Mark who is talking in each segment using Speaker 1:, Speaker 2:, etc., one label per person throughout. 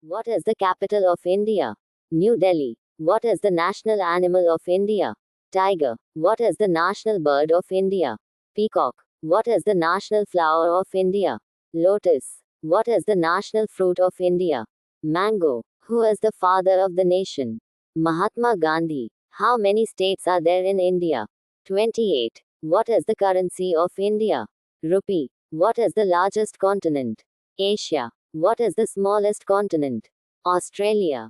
Speaker 1: What is the capital of India? New Delhi. What is the national animal of India? Tiger. What is the national bird of India? Peacock. What is the national flower of India? Lotus. What is the national fruit of India? Mango. Who is the father of the nation? Mahatma Gandhi. How many states are there in India? 28. What is the currency of India? Rupee. What is the largest continent? Asia. What is the smallest continent? Australia.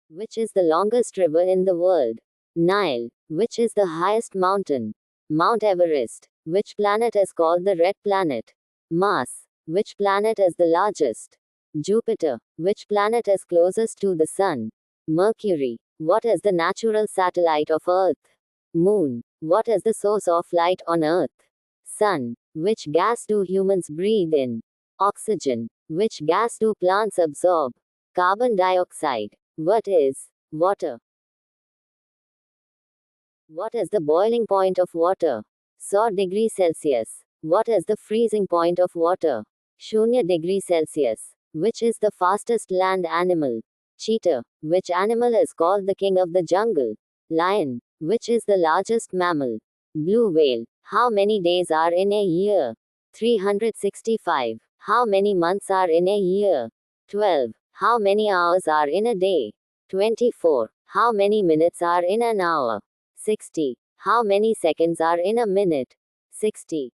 Speaker 1: Which is the longest river in the world? Nile. Which is the highest mountain? Mount Everest. Which planet is called the red planet? Mars. Which planet is the largest? Jupiter. Which planet is closest to the sun? Mercury. What is the natural satellite of Earth? Moon. What is the source of light on Earth? Sun. Which gas do humans breathe in? Oxygen. Which gas do plants absorb? Carbon dioxide. What is water? What is the boiling point of water? 100 degrees Celsius. What is the freezing point of water? 0 degrees Celsius. Which is the fastest land animal? Cheetah. Which animal is called the king of the jungle? Lion. Which is the largest mammal? Blue whale. How many days are in a year? 365. How many months are in a year? 12. How many hours are in a day? 24. How many minutes are in an hour? 60. How many seconds are in a minute? 60.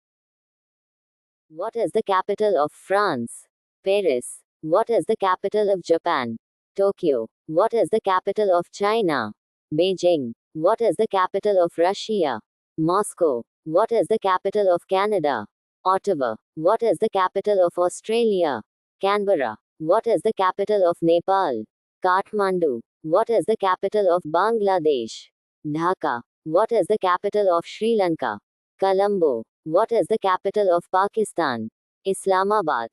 Speaker 1: What is the capital of France? Paris. What is the capital of Japan? Tokyo. What is the capital of China? Beijing. What is the capital of Russia? Moscow. What is the capital of Canada? Ottawa. What is the capital of Australia? Canberra. What is the capital of Nepal? Kathmandu. What is the capital of Bangladesh? Dhaka. What is the capital of Sri Lanka? Colombo. What is the capital of Pakistan? Islamabad.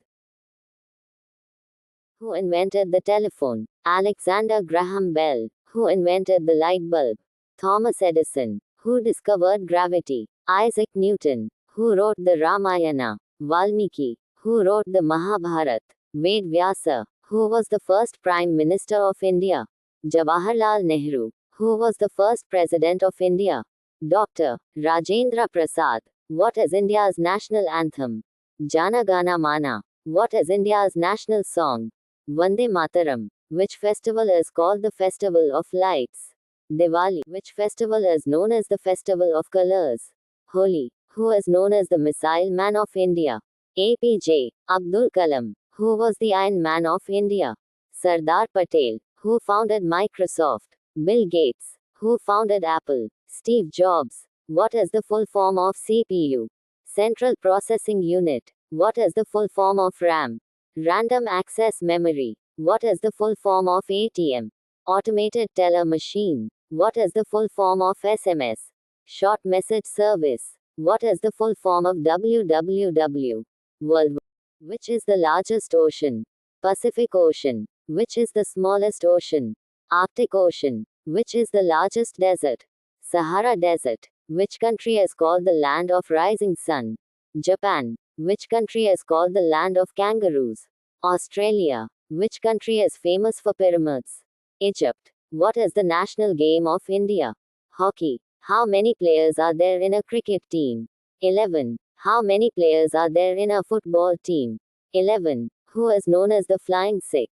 Speaker 1: Who invented the telephone? Alexander Graham Bell. Who invented the light bulb? Thomas Edison. Who discovered gravity? Isaac Newton. Who wrote the Ramayana? Valmiki. Who wrote the Mahabharat? Ved Vyasa. Who was the first Prime Minister of India? Jawaharlal Nehru. Who was the first President of India? Dr. Rajendra Prasad. What is India's national anthem? Jana Gana Mana. What is India's national song? Vande Mataram. Which festival is called the Festival of Lights? Diwali. Which festival is known as the Festival of Colors? Holi. Who is known as the Missile Man of India? APJ Abdul Kalam. Who was the Iron Man of India? Sardar Patel. Who founded Microsoft? Bill Gates. Who founded Apple? Steve Jobs. What is the full form of CPU? Central Processing Unit. What is the full form of RAM? Random Access Memory. What is the full form of ATM? Automated Teller Machine. What is the full form of SMS? Short Message Service. What is the full form of WWW? World. Which is the largest ocean? Pacific Ocean. Which is the smallest ocean? Arctic Ocean. Which is the largest desert? Sahara Desert. Which country is called the land of rising sun? Japan. Which country is called the land of kangaroos? Australia. Which country is famous for pyramids? Egypt. What is the national game of India? Hockey. How many players are there in a cricket team? 11. How many players are there in a football team? 11. Who is known as the Flying Sikh?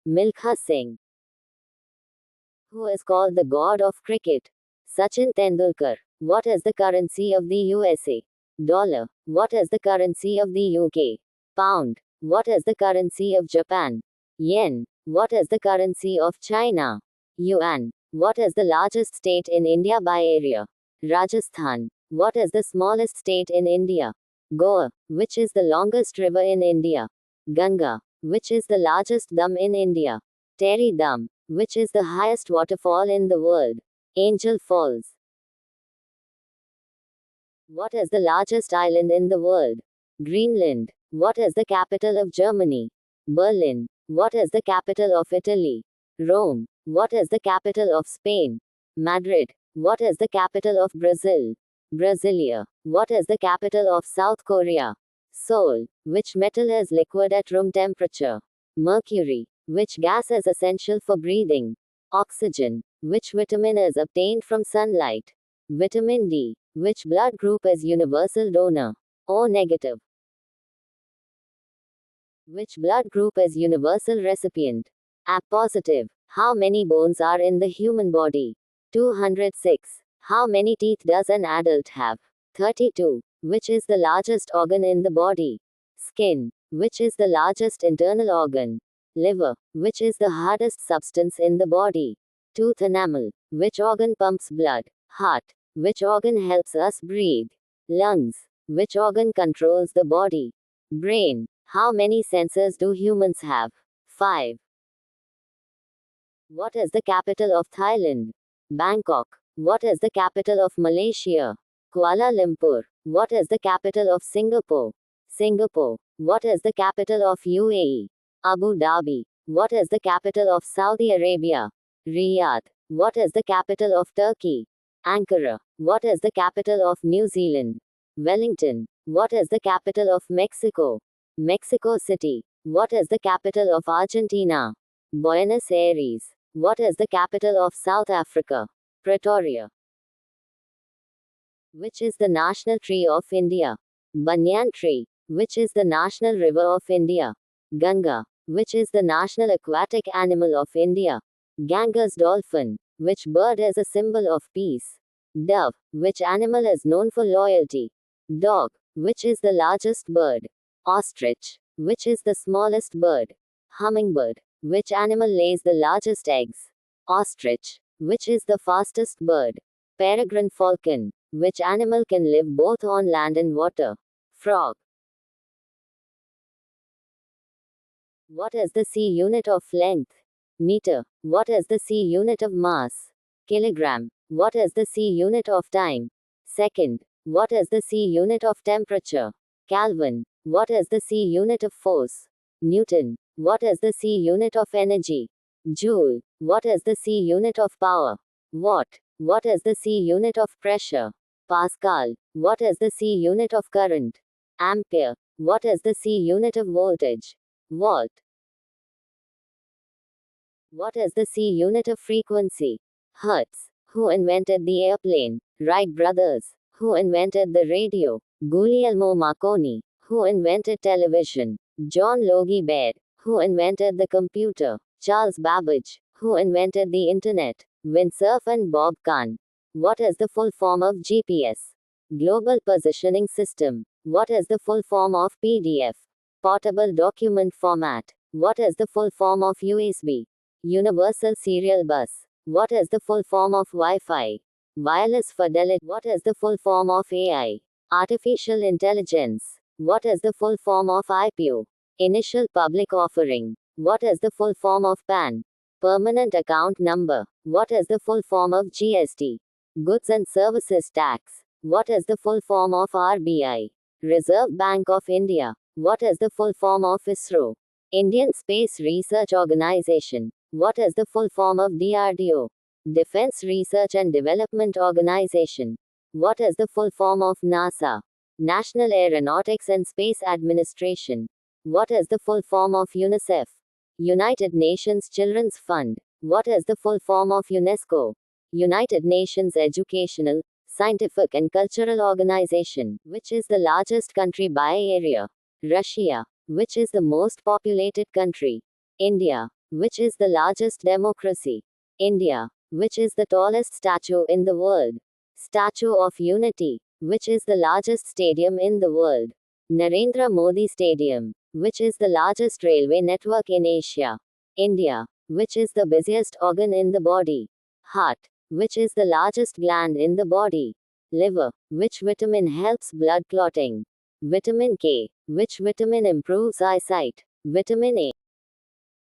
Speaker 1: Milkha Singh. Who is called the god of cricket? Sachin Tendulkar. What is the currency of the USA? Dollar. What is the currency of the UK? Pound. What is the currency of Japan? Yen. What is the currency of China? Yuan. What is the largest state in India by area? Rajasthan. What is the smallest state in India? Goa. Which is the longest river in India? Ganga. Which is the largest dam in India? Tehri Dam. Which is the highest waterfall in the world? Angel Falls. What is the largest island in the world? Greenland. What is the capital of Germany? Berlin. What is the capital of Italy? Rome. What is the capital of Spain? Madrid. What is the capital of Brazil? Brasilia. What is the capital of South Korea? Sol. Which metal is liquid at room temperature? Mercury. Which gas is essential for breathing? Oxygen. Which vitamin is obtained from sunlight? Vitamin D. Which blood group is universal donor? O negative. Which blood group is universal recipient? A positive. How many bones are in the human body? 206. How many teeth does an adult have? 32. Which is the largest organ in the body? Skin. Which is the largest internal organ? Liver. Which is the hardest substance in the body? Tooth enamel. Which organ pumps blood? Heart. Which organ helps us breathe? Lungs. Which organ controls the body? Brain. How many senses do humans have? 5. What is the capital of Thailand? Bangkok. What is the capital of Malaysia? Kuala Lumpur. What is the capital of Singapore? Singapore. What is the capital of UAE? Abu Dhabi. What is the capital of Saudi Arabia? Riyadh. What is the capital of Turkey? Ankara. What is the capital of New Zealand? Wellington. What is the capital of Mexico? Mexico City. What is the capital of Argentina? Buenos Aires. What is the capital of South Africa? Pretoria. Which is the national tree of India? Banyan tree. Which is the national river of India? Ganga. Which is the national aquatic animal of India? Ganges dolphin. Which bird is a symbol of peace? Dove. Which animal is known for loyalty? Dog. Which is the largest bird? Ostrich. Which is the smallest bird? Hummingbird. Which animal lays the largest eggs? Ostrich. Which is the fastest bird? Peregrine falcon. Which animal can live both on land and water? Frog. What is the SI unit of length? Meter. What is the SI unit of mass? Kilogram. What is the SI unit of time? Second. What is the SI unit of temperature? Kelvin. What is the SI unit of force? Newton. What is the SI unit of energy? Joule. What is the SI unit of power? Watt. What is the SI unit of pressure? Pascal. What is the SI unit of current? Ampere. What is the SI unit of voltage? Volt. What is the SI unit of frequency? Hertz. Who invented the airplane? Wright brothers. Who invented the radio? Guglielmo Marconi. Who invented television? John Logie Baird. Who invented the computer? Charles Babbage. Who invented the internet? Windsurf and Bob Kahn. What is the full form of GPS? Global Positioning System. What is the full form of PDF? Portable Document Format. What is the full form of USB? Universal Serial Bus. What is the full form of Wi-Fi? Wireless Fidelity. What is the full form of AI? Artificial Intelligence. What is the full form of IPO? Initial Public Offering. What is the full form of PAN? Permanent Account Number. What is the full form of GST? Goods and Services Tax. What is the full form of RBI? Reserve Bank of India. What is the full form of ISRO? Indian Space Research Organization. What is the full form of DRDO? Defense Research and Development Organization. What is the full form of NASA? National Aeronautics and Space Administration. What is the full form of UNICEF? United Nations Children's Fund. What is the full form of UNESCO? United Nations Educational, Scientific and Cultural Organization. Which is the largest country by area? Russia. Which is the most populated country? India. Which is the largest democracy? India. Which is the tallest statue in the world? Statue of Unity. Which is the largest stadium in the world? Narendra Modi Stadium. Which is the largest railway network in Asia? India. Which is the busiest organ in the body? Heart. Which is the largest gland in the body? Liver. Which vitamin helps blood clotting? Vitamin K. Which vitamin improves eyesight? Vitamin A.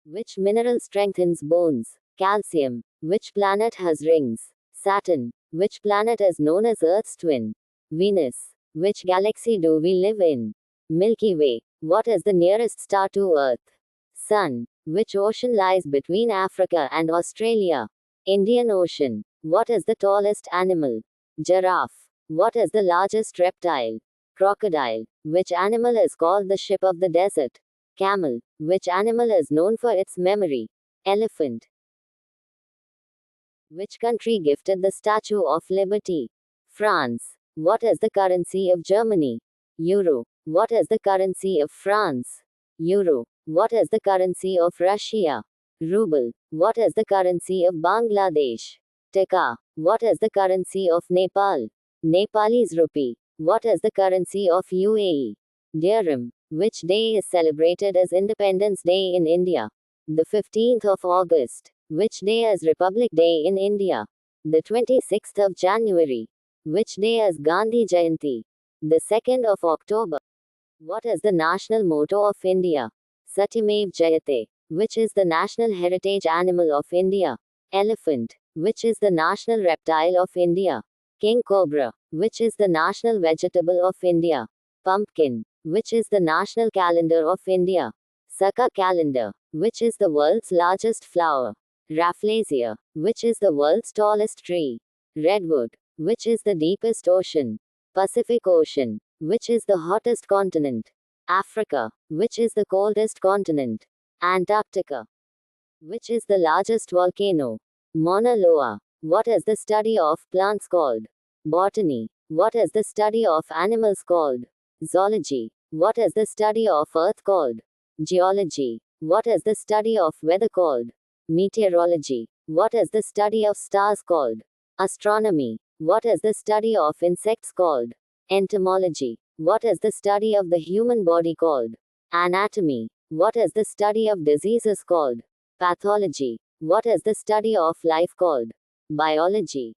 Speaker 1: Which mineral strengthens bones? Calcium. Which planet has rings? Saturn. Which planet is known as Earth's twin? Venus. Which galaxy do we live in? Milky Way. What is the nearest star to Earth? Sun. Which ocean lies between Africa and Australia? Indian Ocean. What is the tallest animal? Giraffe. What is the largest reptile? Crocodile. Which animal is called the ship of the desert? Camel. Which animal is known for its memory? Elephant. Which country gifted the Statue of Liberty? France. What is the currency of Germany? Euro. What is the currency of France? Euro. What is the currency of Russia? Ruble. What is the currency of Bangladesh? Taka. What is the currency of Nepal? Nepalese rupee. What is the currency of UAE? Dirham. Which day is celebrated as Independence Day in India? The 15th of August. Which day is Republic Day in India? The 26th of January. Which day is Gandhi Jayanti? The 2nd of October. What is the national motto of India? Satyamev Jayate. Which is the national heritage animal of India? Elephant. Which is the national reptile of India? King cobra. Which is the national vegetable of India? Pumpkin. Which is the national calendar of India? Saka calendar. Which is the world's largest flower? Rafflesia. Which is the world's tallest tree? Redwood. Which is the deepest ocean? Pacific Ocean. Which is the hottest continent? Africa. Which is the coldest continent? Antarctica. Which is the largest volcano? Mauna Loa. What is the study of plants called? Botany. What is the study of animals called? Zoology. What is the study of earth called? Geology. What is the study of weather called? Meteorology. What is the study of stars called? Astronomy. What is the study of insects called? Entomology. What is the study of the human body called? Anatomy. What is the study of diseases called? Pathology. What is the study of life called? Biology.